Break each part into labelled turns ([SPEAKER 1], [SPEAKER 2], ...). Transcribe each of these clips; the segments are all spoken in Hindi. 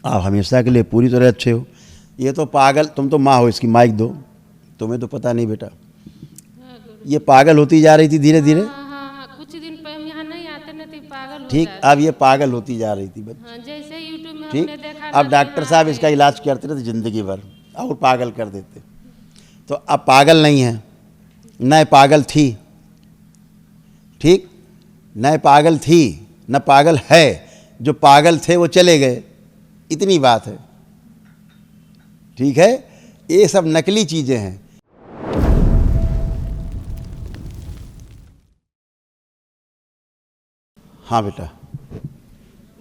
[SPEAKER 1] आप हमेशा के लिए पूरी तरह अच्छे हो। ये तो पागल, तुम तो माँ हो, इसकी माइक दो, तुम्हें तो पता नहीं बेटा। ये पागल होती जा रही थी धीरे धीरे।
[SPEAKER 2] हाँ, कुछ दिन पहले यहाँ नहीं आते न तो पागल हो
[SPEAKER 1] ठीक,
[SPEAKER 2] जाते।
[SPEAKER 1] अब ये पागल होती जा रही थी बच्ची।
[SPEAKER 2] हाँ, जैसे यूट्यूब में
[SPEAKER 1] ठीक,
[SPEAKER 2] हमने देखा
[SPEAKER 1] अब डॉक्टर साहब इसका इलाज करते रहते ज़िंदगी भर और पागल कर देते। तो अब पागल नहीं है, न पागल थी। ठीक, न पागल थी न पागल है। जो पागल थे वो चले गए, इतनी बात है। ठीक है, ये सब नकली चीज़ें हैं। हाँ बेटा।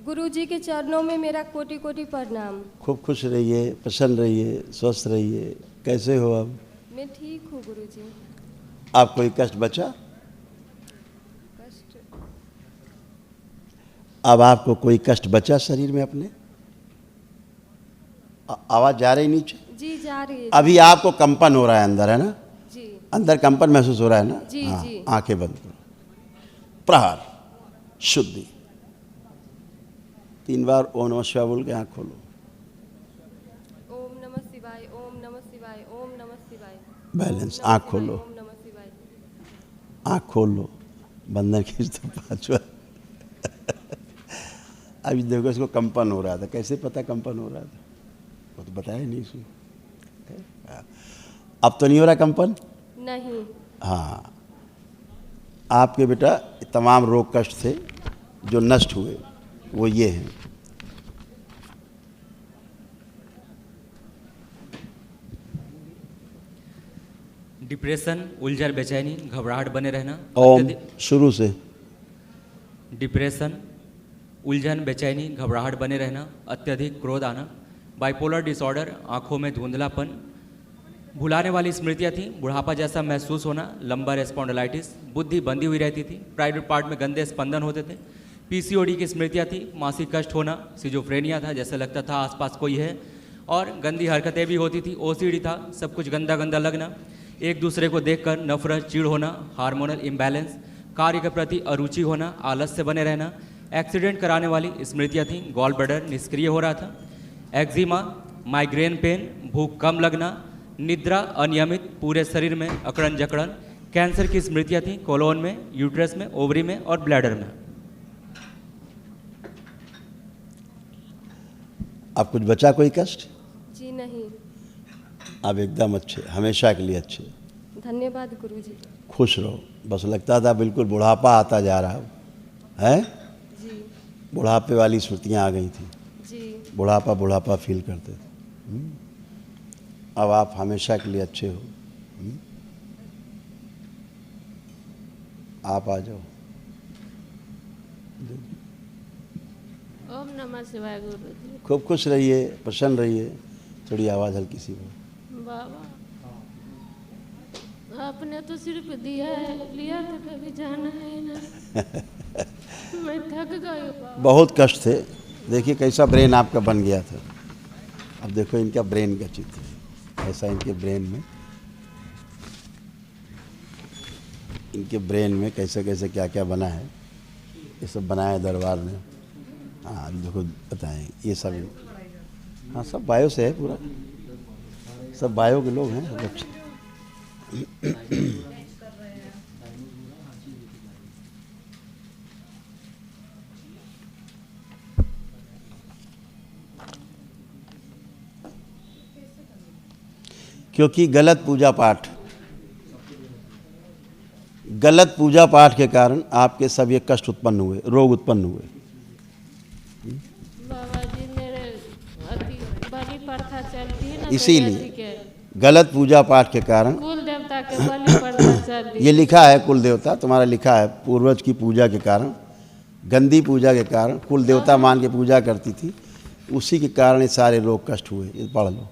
[SPEAKER 3] गुरुजी के चरणों में मेरा कोटि कोटि प्रणाम।
[SPEAKER 1] खूब खुश रहिए, प्रसन्न रहिए, स्वस्थ रहिए। कैसे हो अब?
[SPEAKER 3] मैं ठीक हूँ गुरुजी।
[SPEAKER 1] आप कोई कष्ट बचा?
[SPEAKER 3] कष्ट?
[SPEAKER 1] अब आपको कोई कष्ट बचा शरीर में अपने? आवाज़ जा रही नीचे?
[SPEAKER 3] जी जा रही है।
[SPEAKER 1] अभी आपको कंपन हो रहा है अंदर, है ना?
[SPEAKER 3] जी।
[SPEAKER 1] अंदर कंपन महसूस हो रहा है ना?
[SPEAKER 3] जी
[SPEAKER 1] हाँ,
[SPEAKER 3] जी।
[SPEAKER 1] आंखें बंद करो। प्रहार, शुद्धि। 3 बार ओम नमः शिवाय बोल के आँख खोलो।
[SPEAKER 3] ओम नमः शिवाय, ओम नमः शिवाय, ओम नमः शिवाय।
[SPEAKER 1] बैलेंस, आँख खोलो।
[SPEAKER 3] ओम नमः शिवाय।
[SPEAKER 1] आँख खोल लो। बंधन खींचते 5 अभी देखो इसको कंपन हो रहा था। कैसे पता कंपन हो रहा था? वो तो बताया नहीं इसने। अब तो नहीं हो रहा कंपन?
[SPEAKER 3] नहीं।
[SPEAKER 1] हाँ, आपके बेटा तमाम रोग कष्ट थे जो नष्ट हुए, वो ये हैं।
[SPEAKER 4] डिप्रेशन, उलझन, बेचैनी, घबराहट बने रहना।
[SPEAKER 1] ओम शुरू से।
[SPEAKER 4] डिप्रेशन, उलझन, बेचैनी, घबराहट बने रहना, अत्यधिक क्रोध आना, बाइपोलर डिसऑर्डर, आंखों में धुंधलापन, भुलाने वाली स्मृतियाँ थी, बुढ़ापा जैसा महसूस होना, लंबर स्पॉन्डिलाइटिस, बुद्धि बंधी हुई रहती थी, प्राइवेट पार्ट में गंदे स्पंदन होते थे, पीसीओडी की स्मृतियाँ थी, मासिक कष्ट होना, सिजोफ्रेनिया था, जैसे लगता था आसपास कोई है, और गंदी हरकतें भी होती थी, ओसीडी था, सब कुछ गंदा गंदा लगना, एक दूसरे को देखकर नफरत, चिढ़ होना, हार्मोनल इम्बैलेंस, कार्य के प्रति अरुचि होना, आलस्य बने रहना, एक्सीडेंट कराने वाली स्मृतियाँ थीं, गॉल ब्लैडर निष्क्रिय हो रहा था, एक्जिमा, माइग्रेन पेन, भूख कम लगना, निद्रा अनियमित, पूरे शरीर में अकड़न जकड़न, कैंसर की स्मृतियाँ थीं, कोलोन में, यूट्रस में, ओवरी में और ब्लैडर में।
[SPEAKER 1] अब कुछ बचा कोई कष्ट?
[SPEAKER 3] जी नहीं।
[SPEAKER 1] अब एकदम अच्छे, हमेशा के लिए अच्छे।
[SPEAKER 3] धन्यवाद गुरुजी।
[SPEAKER 1] खुश रहो। बस लगता था बिल्कुल बुढ़ापा आता जा रहा है।
[SPEAKER 3] जी।
[SPEAKER 1] बुढ़ापे वाली स्मृतियाँ आ गई थी।
[SPEAKER 3] जी।
[SPEAKER 1] बुढ़ापा बुढ़ापा फील करते थे। अब आप हमेशा के लिए अच्छे हो। आप आ जाओ।
[SPEAKER 2] ओम नमः शिवाय गुरुजी।
[SPEAKER 1] खूब खुश रहिए, प्रसन्न रहिए। थोड़ी आवाज़ हल्की सी हो।
[SPEAKER 2] बाबा आपने तो सिर्फ दिया है, लिया तो कभी जाना है ना। मैं थक गई बाबा।
[SPEAKER 1] बहुत कष्ट थे। देखिए कैसा ब्रेन आपका बन गया था। अब देखो इनका ब्रेन का चित्र है। ऐसा इनके ब्रेन में कैसे कैसे क्या क्या बना है, ये सब बनाया दरबार ने। हाँ अभी देखो बताएं ये सब। हाँ सब बायो से है पूरा, सब बायो के लोग हैं बच्चे। क्योंकि गलत पूजा पाठ के कारण आपके सब ये कष्ट उत्पन्न हुए, रोग उत्पन्न हुए।
[SPEAKER 2] बाबा जी मेरे बलि प्रथा चलती है ना,
[SPEAKER 1] इसीलिए गलत पूजा पाठ के कारण
[SPEAKER 2] कुल देवता के बलि प्रथा चल रही।
[SPEAKER 1] ये लिखा है कुल देवता, तुम्हारा लिखा है पूर्वज की पूजा के कारण, गंदी पूजा के कारण कुल देवता मान के पूजा करती थी, उसी के कारण ये सारे रोग कष्ट हुए। ये पढ़ लो,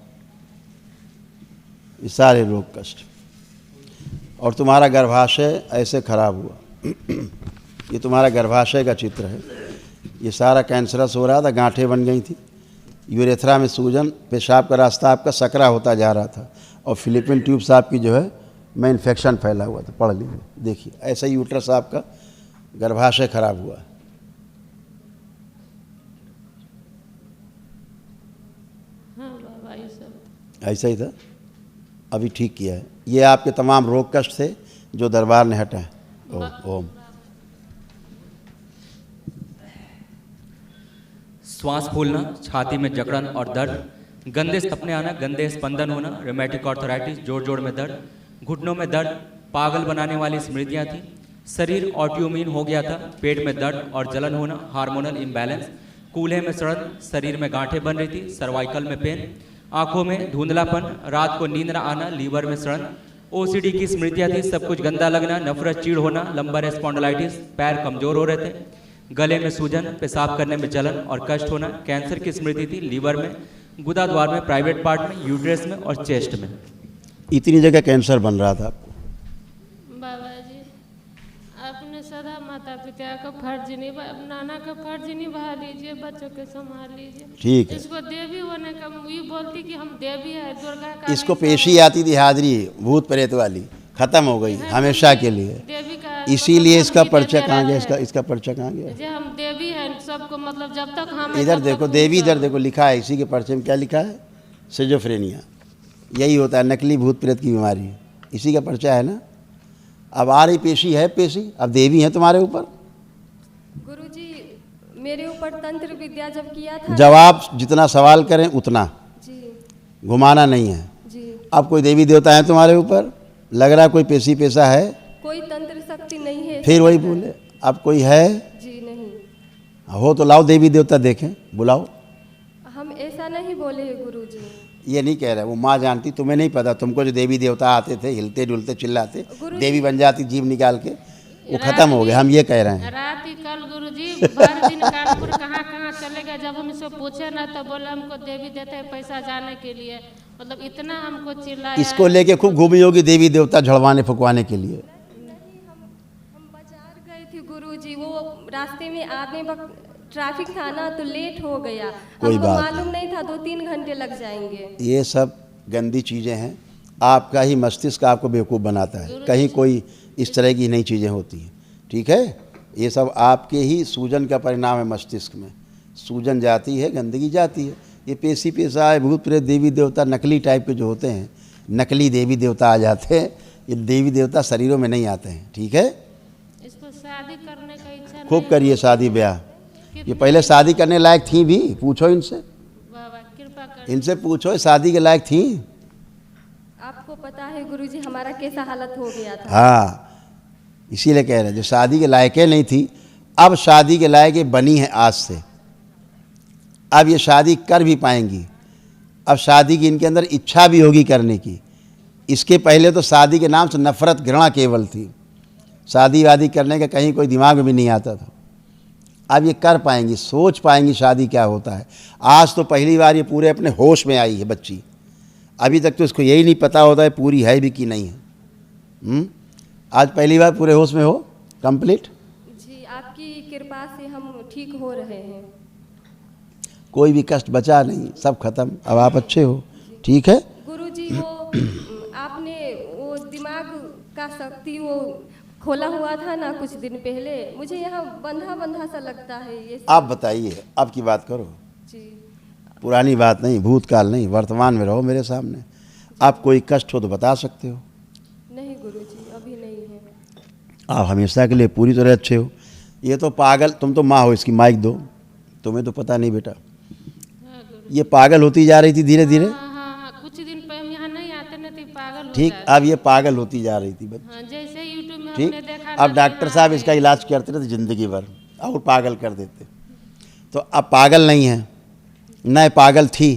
[SPEAKER 1] ये सारे रोग कष्ट। और तुम्हारा गर्भाशय ऐसे खराब हुआ। ये तुम्हारा गर्भाशय का चित्र है। ये सारा कैंसरस हो रहा था, गांठें बन गई थी, यूरेथ्रा में सूजन, पेशाब का रास्ता आपका सकरा होता जा रहा था, और फिलिपिन ट्यूब्स आपकी जो है में इन्फेक्शन फैला हुआ था। पढ़ लीजिए, देखिए ऐसा ही यूट्रस आपका गर्भाशय खराब हुआ।
[SPEAKER 2] हाँ बाबा ये सब
[SPEAKER 1] ऐसा ही था, अभी ठीक किया है। ये आपके तमाम रोग कष्ट थे जो दरबार ने हटाए। ओम।
[SPEAKER 4] श्वास फूलना, छाती में जकड़न और दर्द, गंदे सपने आना, गंदे स्पंदन होना, रोमेटिक आर्थराइटिस, जोड़ जोड़ में दर्द, घुटनों में दर्द, पागल बनाने वाली स्मृतियां थी, शरीर ऑटोइम्यून हो गया था, पेट में दर्द और जलन होना, हार्मोनल इम्बैलेंस, कूल्हे में सड़न, शरीर में गांठें बन रही थी, सर्वाइकल में पेन, आंखों में धुंधलापन, रात को नींद न आना, लीवर में सड़न, ओसीडी की स्मृतियां थी, सब कुछ गंदा लगना, नफरत, चीड़ होना, लंबर स्पॉन्डिलाइटिस, पैर कमजोर हो रहे थे, गले में सूजन, पेशाब करने में जलन और कष्ट होना, कैंसर की स्मृति थी, लीवर में, गुदा द्वार में, प्राइवेट पार्ट में, यूट्रस में और चेस्ट में।
[SPEAKER 1] इतनी जगह कैंसर बन रहा था आपको।
[SPEAKER 2] बाबा जी आपने सदा माता पिता का फर्ज निभा, नाना का फर्ज निभा लीजिए, बच्चों के संभाल लीजिए।
[SPEAKER 1] ठीक है।
[SPEAKER 2] इसको देवी होने का ये बोलती कि हम देवी है, दुर्गा का
[SPEAKER 1] इसको
[SPEAKER 2] नहीं
[SPEAKER 1] पेशी आती थी हाजिरी भूत प्रेत वाली, खत्म हो गई हमेशा के लिए।
[SPEAKER 2] देवी का
[SPEAKER 1] इसीलिए इसका
[SPEAKER 2] मतलब
[SPEAKER 1] पर्चा
[SPEAKER 2] देते
[SPEAKER 1] कहाँ गया?
[SPEAKER 2] रहते हैं।
[SPEAKER 1] इसका पर्चा कहाँ गया?
[SPEAKER 2] जे हम देवी हैं सबको, मतलब जब तक हम
[SPEAKER 1] इधर देखो देवी, इधर देखो लिखा है, इसी के पर्चे में क्या लिखा है? सिजोफ्रेनिया। यही होता है नकली भूत प्रेत की बीमारी, इसी का पर्चा है ना। अब आ रही पेशी है, पेशी अब देवी है तुम्हारे ऊपर।
[SPEAKER 3] गुरुजी मेरे ऊपर तंत्र विद्या जब किया था।
[SPEAKER 1] जवाब जितना सवाल करें उतना,
[SPEAKER 3] जी
[SPEAKER 1] घुमाना नहीं है।
[SPEAKER 3] जी।
[SPEAKER 1] अब कोई देवी देवता है तुम्हारे ऊपर? लग रहा कोई पेशी पेशा है?
[SPEAKER 3] कोई तंत्र शक्ति नहीं है।
[SPEAKER 1] फिर वही बोले, अब कोई है?
[SPEAKER 3] जी नहीं।
[SPEAKER 1] हो तो लाओ देवी देवता देखें, बुलाओ।
[SPEAKER 3] हम ऐसा नहीं बोले हैं गुरुजी।
[SPEAKER 1] ये नहीं कह रहे, वो माँ जानती, तुम्हें नहीं पता। तुमको जो देवी देवता आते थे हिलते डुलते चिल्लाते,
[SPEAKER 3] गुरु
[SPEAKER 1] देवी बन जाती जीव निकाल के, वो खत्म हो गए। हम ये कह रहे हैं।
[SPEAKER 2] रात ही कल गुरुजी भर दिन कानपुर कहाँ कहाँ चले गए। जब हम इसको पूछे ना तो बोले हमको देवी देते हैं पैसा जाने के लिए, मतलब इतना हमको चिल्लाया।
[SPEAKER 1] इसको लेके खूब घूमी होगी देवी देवता झड़वाने फुकवाने के लिए।
[SPEAKER 3] हम बाजार गए थे गुरुजी, वो रास्ते में आने वक्त ट्रैफिक था ना तो लेट हो गया।
[SPEAKER 1] कोई
[SPEAKER 3] हमको
[SPEAKER 1] बात
[SPEAKER 3] मालूम नहीं था 2-3 घंटे लग जाएंगे।
[SPEAKER 1] ये सब गंदी चीज़ें हैं, आपका ही मस्तिष्क आपको बेवकूफ़ बनाता है। कहीं कोई इस तरह की नई चीज़ें होती हैं, ठीक है? ये सब आपके ही सूजन का परिणाम है। मस्तिष्क में सूजन जाती है, गंदगी जाती है। ये पेशी पेशा है, भूत प्रेत देवी देवता नकली टाइप के जो होते हैं, नकली देवी देवता आ जाते हैं। ये देवी देवता शरीरों में नहीं आते हैं, ठीक है?
[SPEAKER 2] इसको शादी करने का इच्छा
[SPEAKER 1] खूब
[SPEAKER 2] नहीं
[SPEAKER 1] करिए शादी ब्याह। ये पहले शादी करने लायक थी भी, पूछो इनसे,
[SPEAKER 2] बाबा कृपा कर।
[SPEAKER 1] इनसे पूछो शादी के लायक थी।
[SPEAKER 3] आपको पता है गुरुजी हमारा कैसा हालत हो गया था।
[SPEAKER 1] हाँ, इसीलिए कह रहे हैं जो शादी के लायक नहीं थी, अब शादी के लायक ये बनी है आज से। अब ये शादी कर भी पाएंगी। अब शादी की इनके अंदर इच्छा भी होगी करने की। इसके पहले तो शादी के नाम से नफरत घृणा केवल थी, शादी वादी करने का कहीं कोई दिमाग में भी नहीं आता था। अब ये कर पाएंगी, सोच पाएंगी शादी क्या होता है। आज तो पहली बार ये पूरे अपने होश में आई है बच्ची। अभी तक तो इसको यही नहीं पता होता है पूरी है भी कि नहीं है। आज पहली बार पूरे होश में हो, कंप्लीट।
[SPEAKER 3] जी आपकी कृपा से हम ठीक हो रहे हैं।
[SPEAKER 1] कोई भी कष्ट बचा नहीं, सब खत्म। अब आप अच्छे हो, ठीक है?
[SPEAKER 3] गुरुजी वो आपने वो दिमाग का शक्ति वो खोला हुआ था ना कुछ दिन पहले, मुझे यहाँ बंधा बंधा सा लगता है ये।
[SPEAKER 1] आप बताइए, अब की बात करो,
[SPEAKER 3] जी
[SPEAKER 1] पुरानी बात नहीं, भूतकाल नहीं, वर्तमान में रहो मेरे सामने। आप कोई कष्ट हो तो बता सकते हो।
[SPEAKER 3] नहीं गुरुजी अभी नहीं है।
[SPEAKER 1] आप हमेशा के लिए पूरी तरह अच्छे हो। ये तो पागल, तुम तो माँ हो, इसकी माइक दो, तुम्हें तो पता नहीं बेटा।
[SPEAKER 2] हाँ गुरु।
[SPEAKER 1] ये पागल होती जा रही थी धीरे धीरे,
[SPEAKER 2] हाँ, कुछ दिन पहले हम यहाँ नहीं आते ना तो पागल हो
[SPEAKER 1] ठीक?
[SPEAKER 2] जाते।
[SPEAKER 1] अब ये पागल होती जा रही थी बच्ची,
[SPEAKER 2] हाँ, जैसे यूट्यूब में
[SPEAKER 1] ठीक?
[SPEAKER 2] हमने देखा
[SPEAKER 1] अब
[SPEAKER 2] था
[SPEAKER 1] डॉक्टर
[SPEAKER 2] कि
[SPEAKER 1] साहब
[SPEAKER 2] वहाँ
[SPEAKER 1] इसका
[SPEAKER 2] पे-
[SPEAKER 1] इलाज करते रहते ज़िंदगी भर और पागल कर देते। तो अब पागल नहीं है, न पागल थी,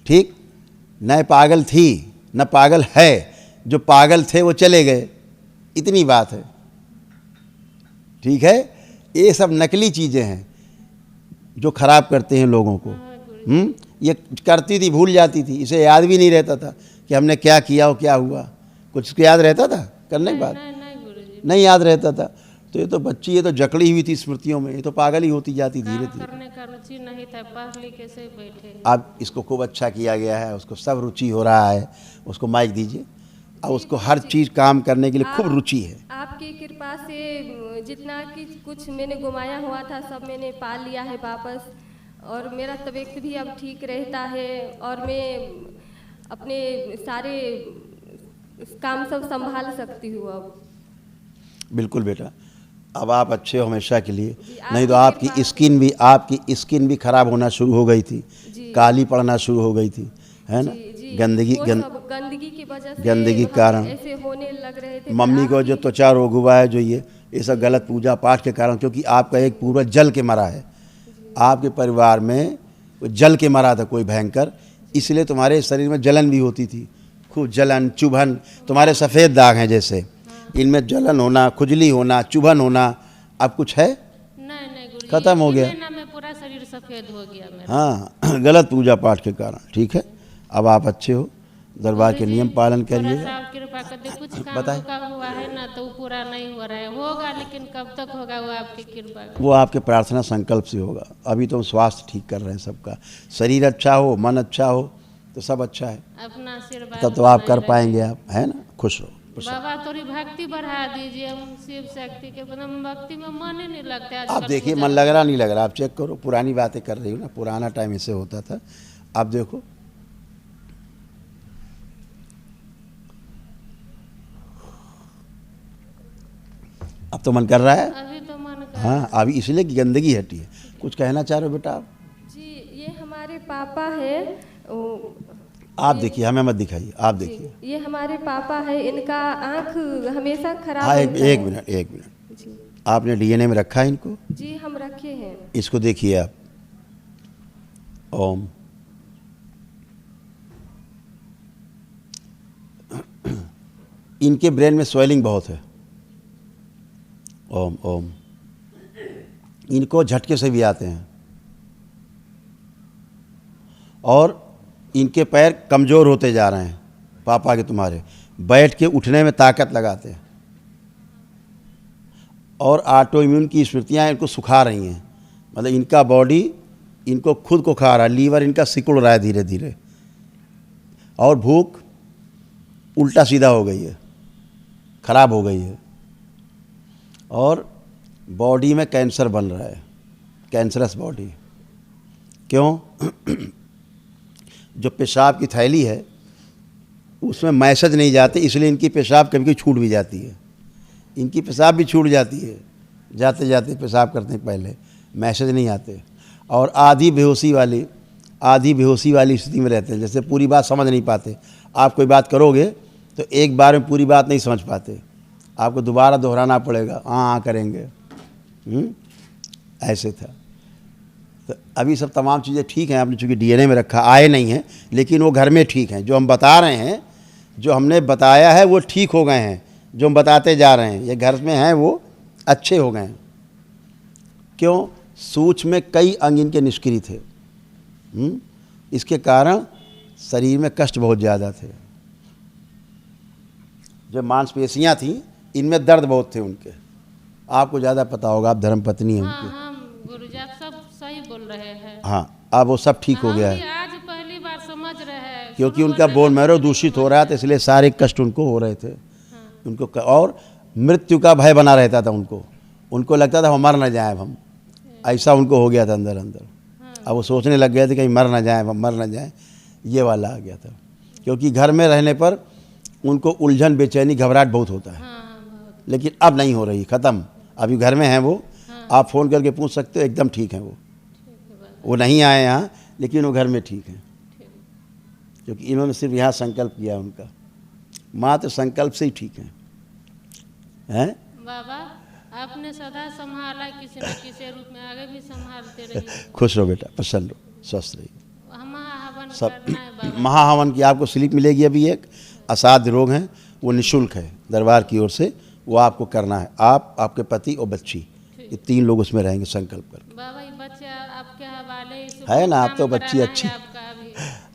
[SPEAKER 1] ठीक? न पागल थी न पागल है। जो पागल थे वो चले गए, इतनी बात है, ठीक है? ये सब नकली चीज़ें हैं जो खराब करते हैं लोगों को। ये करती थी, भूल जाती थी, इसे याद भी नहीं रहता था कि हमने क्या किया और क्या हुआ। कुछ उसको याद रहता था करने के बाद?
[SPEAKER 2] नहीं गुरुजी,
[SPEAKER 1] नहीं याद रहता था। तो ये तो बच्ची, ये तो जकड़ी हुई थी स्मृतियों में, ये तो पागल ही होती जाती धीरे
[SPEAKER 2] काम
[SPEAKER 1] धीरे।
[SPEAKER 2] करने का रुचि नहीं था, पढ़ लिख के से बैठे हैं।
[SPEAKER 1] अब इसको खूब अच्छा किया गया है, उसको सब रुचि हो रहा है। उसको माइक दीजिए। अब उसको हर चीज़ काम करने के लिए खूब रुचि है।
[SPEAKER 3] आपकी कृपा से जितना कि कुछ मैंने गुमाया हुआ था सब मैंने पा लिया है वापस। और मेरा तबीयत भी अब ठीक रहता है और मैं अपने सारे काम सब संभाल सकती हूँ अब।
[SPEAKER 1] बिल्कुल बेटा, अब आप अच्छे हो हमेशा के लिए।
[SPEAKER 3] आप
[SPEAKER 1] नहीं तो
[SPEAKER 3] मेरे
[SPEAKER 1] आपकी
[SPEAKER 3] पास-
[SPEAKER 1] स्किन भी खराब होना शुरू हो गई थी,
[SPEAKER 3] जी।
[SPEAKER 1] काली पड़ना शुरू हो गई थी, है ना?
[SPEAKER 3] जी,
[SPEAKER 1] गंदगी
[SPEAKER 3] वो सब गंदगी की वजह से
[SPEAKER 1] गंदगी के
[SPEAKER 3] हम
[SPEAKER 1] कारण
[SPEAKER 3] ऐसे होने लग रहे थे।
[SPEAKER 1] मम्मी
[SPEAKER 3] पर
[SPEAKER 1] को जो
[SPEAKER 3] आपकी-
[SPEAKER 1] त्वचा रोग हुआ है, जो ये सब गलत पूजा पाठ के कारण, क्योंकि आपका एक पूरा जल के मरा है। आपके परिवार में वो जल के मरा था कोई भयंकर, इसलिए तुम्हारे शरीर में जलन भी होती थी, खूब जलन चुभन। तुम्हारे सफ़ेद दाग हैं जैसे, इनमें जलन होना, खुजली होना, चुभन होना, अब कुछ है?
[SPEAKER 2] नहीं नहीं गुरुजी,
[SPEAKER 1] खत्म हो
[SPEAKER 2] एक
[SPEAKER 1] गया।
[SPEAKER 2] महीना में पूरा शरीर सफेद हो गया मेरा।
[SPEAKER 1] हाँ, गलत पूजा पाठ के कारण। ठीक है, अब आप अच्छे हो, दरबार के
[SPEAKER 2] गुरुजी,
[SPEAKER 1] नियम पालन
[SPEAKER 2] थोड़ा
[SPEAKER 1] करिएगा।
[SPEAKER 2] सा आप कृपा कर दे, कुछ काम
[SPEAKER 1] बताएं।
[SPEAKER 2] रुका हुआ है ना तो वो पूरा नहीं हो रहा है, होगा लेकिन कब तक होगा वो आपकी कृपा का।
[SPEAKER 1] वो आपके प्रार्थना संकल्प से होगा। अभी तो हम स्वास्थ्य ठीक कर रहे हैं सबका, शरीर अच्छा हो, मन अच्छा हो तो सब अच्छा है,
[SPEAKER 2] अपना आशीर्वाद
[SPEAKER 1] तब तो आप
[SPEAKER 2] बनाए
[SPEAKER 1] कर
[SPEAKER 2] रखें।
[SPEAKER 1] पाएंगे आप, है ना? खुश रहो।
[SPEAKER 2] बाबा थोड़ी भक्ति बढ़ा दीजिए, हम शिव शक्ति के बिना भक्ति में मन ही नहीं लगता है
[SPEAKER 1] आप
[SPEAKER 2] आजकल
[SPEAKER 1] देखिए,
[SPEAKER 2] पूजा
[SPEAKER 1] मन लग रहा नहीं लग रहा, आप चेक करो। पुरानी बातें कर रही हो ना, पुराना टाइम ऐसे होता था। आप देखो, अब तो मन कर रहा है।
[SPEAKER 2] अभी तो मन कर
[SPEAKER 1] हाँ, अभी इसलिए कि गंदगी हटी है। कुछ कहना चाह रहे हो बेटा आप?
[SPEAKER 3] जी, ये हमारे पापा है।
[SPEAKER 1] आप देखिए, हमें मत दिखाइए, आप देखिए।
[SPEAKER 3] ये हमारे पापा है, इनका आँख हमेशा खराब
[SPEAKER 1] हाँ,
[SPEAKER 3] होता
[SPEAKER 1] एक
[SPEAKER 3] है।
[SPEAKER 1] मिनट, एक मिनट।
[SPEAKER 3] जी
[SPEAKER 1] आपने डीएनए में रखा है इनको?
[SPEAKER 3] जी, हम रखे हैं।
[SPEAKER 1] इसको देखिए आप। ओम। इनके ब्रेन में स्वेलिंग बहुत है। ओम ओम। इनको झटके से भी आते हैं और इनके पैर कमज़ोर होते जा रहे हैं। पापा के तुम्हारे बैठ के उठने में ताकत लगाते हैं और ऑटो इम्यून की स्मृतियाँ इनको सुखा रही हैं। मतलब इनका बॉडी इनको खुद को खा रहा है, लीवर इनका सिकुड़ रहा है धीरे धीरे, और भूख उल्टा सीधा हो गई है, खराब हो गई है, और बॉडी में कैंसर बन रहा है, कैंसरस बॉडी। क्यों? जो पेशाब की थैली है उसमें मैसेज नहीं जाते, इसलिए इनकी पेशाब कभी कभी छूट भी जाती है। इनकी पेशाब भी छूट जाती है, जाते जाते पेशाब करने पहले मैसेज नहीं आते, और आधी बेहोशी वाली स्थिति में रहते हैं। जैसे पूरी बात समझ नहीं पाते। आप कोई बात करोगे तो एक बार में पूरी बात नहीं समझ पाते, आपको दोबारा दोहराना पड़ेगा, हाँ करेंगे। ऐसे था। तो अभी सब तमाम चीज़ें ठीक हैं, आपने चूँकि डीएनए में रखा, आए नहीं हैं, लेकिन वो घर में ठीक हैं। जो हम बता रहे हैं, जो हमने बताया है वो ठीक हो गए हैं, जो हम बताते जा रहे हैं, ये घर में हैं वो अच्छे हो गए हैं। क्यों? सूक्ष्म में कई अंग इनके निष्क्रिय थे। इसके कारण शरीर में कष्ट बहुत ज़्यादा थे। जो मांसपेशियाँ थीं इनमें दर्द बहुत थे उनके। आपको ज़्यादा पता होगा, आप धर्मपत्नी हैं
[SPEAKER 2] हाँ
[SPEAKER 1] उनकी।
[SPEAKER 2] हाँ गुरुजी, आप सब सही बोल रहे हैं।
[SPEAKER 1] हाँ, अब वो सब ठीक हो गया
[SPEAKER 2] हम भी
[SPEAKER 1] है,
[SPEAKER 2] आज पहली बार समझ रहे हैं,
[SPEAKER 1] क्योंकि
[SPEAKER 2] शुरू
[SPEAKER 1] उनका
[SPEAKER 2] में
[SPEAKER 1] बोन
[SPEAKER 2] तो
[SPEAKER 1] मैरो
[SPEAKER 2] नहीं
[SPEAKER 1] दूषित हो
[SPEAKER 2] समझ
[SPEAKER 1] रहा था, इसलिए सारे कष्ट उनको हो रहे थे उनको, और मृत्यु का भय बना रहता था उनको लगता था हम मर न जाएं, हम ऐसा उनको हो गया था अंदर अंदर। अब वो सोचने लग गए थे कहीं मर न जाएं, हम मर न जाएं, ये वाला आ गया था। क्योंकि घर में रहने पर उनको उलझन, बेचैनी, घबराहट बहुत होता है,
[SPEAKER 2] बहुत।
[SPEAKER 1] लेकिन अब नहीं हो रही, ख़त्म। अभी घर में हैं वो, आप फ़ोन करके पूछ सकते हो, एकदम ठीक हैं वो नहीं आए यहाँ, लेकिन वो घर में ठीक हैं, क्योंकि इन्होंने सिर्फ यहाँ संकल्प किया उनका, मात्र संकल्प से ही ठीक हैं।
[SPEAKER 2] बाबा आपने सदा संभाला, किसी न किसी रूप में आगे भी संभालते रहिए।
[SPEAKER 1] खुश रहो बेटा, प्रसन्न रहो, स्वस्थ रहिए।
[SPEAKER 2] हवन
[SPEAKER 1] सब
[SPEAKER 2] करना है बाबा।
[SPEAKER 1] महाहवन की आपको स्लिप मिलेगी अभी, एक असाध्य रोग है, वो निःशुल्क है दरबार की ओर से, वो आपको करना है। आप, आपके पति और बच्ची, ये 3 लोग उसमें रहेंगे संकल्प करके।
[SPEAKER 2] बाबा ये बच्चे आपके हवाले
[SPEAKER 1] है ना, अब तो बच्ची अच्छी,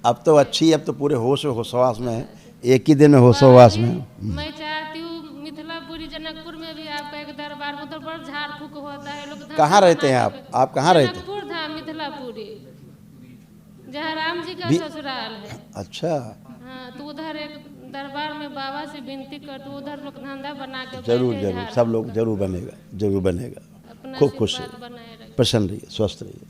[SPEAKER 1] अब तो अच्छी, अब तो पूरे होश होशवास में है, एक ही दिन में होशवास में है।
[SPEAKER 2] मैं चाहती हूँ मिथिलापुरी जनकपुर में भी आपका एक दरबार, मतलब बड़ा झाड़ फूक होता है, लोग धरना
[SPEAKER 1] कहाँ रहते हैं
[SPEAKER 2] बनाते
[SPEAKER 1] आप? आप कहाँ रहते हैं?
[SPEAKER 2] जनकपुर धाम मिथिलापुरी, जहाँ राम जी का ससुराल है।
[SPEAKER 1] अच्छा,
[SPEAKER 2] हाँ, तो उधर एक दरबार में बाबा से विनती कर, तो उधर लोग धंधा बना के
[SPEAKER 1] जरूर
[SPEAKER 2] बैठे
[SPEAKER 1] जरूर,
[SPEAKER 2] झाड़
[SPEAKER 1] सब लोग जरूर बनेगा, जरूर बनेगा।
[SPEAKER 2] अपना
[SPEAKER 1] खूब खुश
[SPEAKER 2] आशीर्वाद
[SPEAKER 1] रहिए,
[SPEAKER 2] बनाए रखें।
[SPEAKER 1] प्रसन्न रहिए, स्वस्थ रहिए।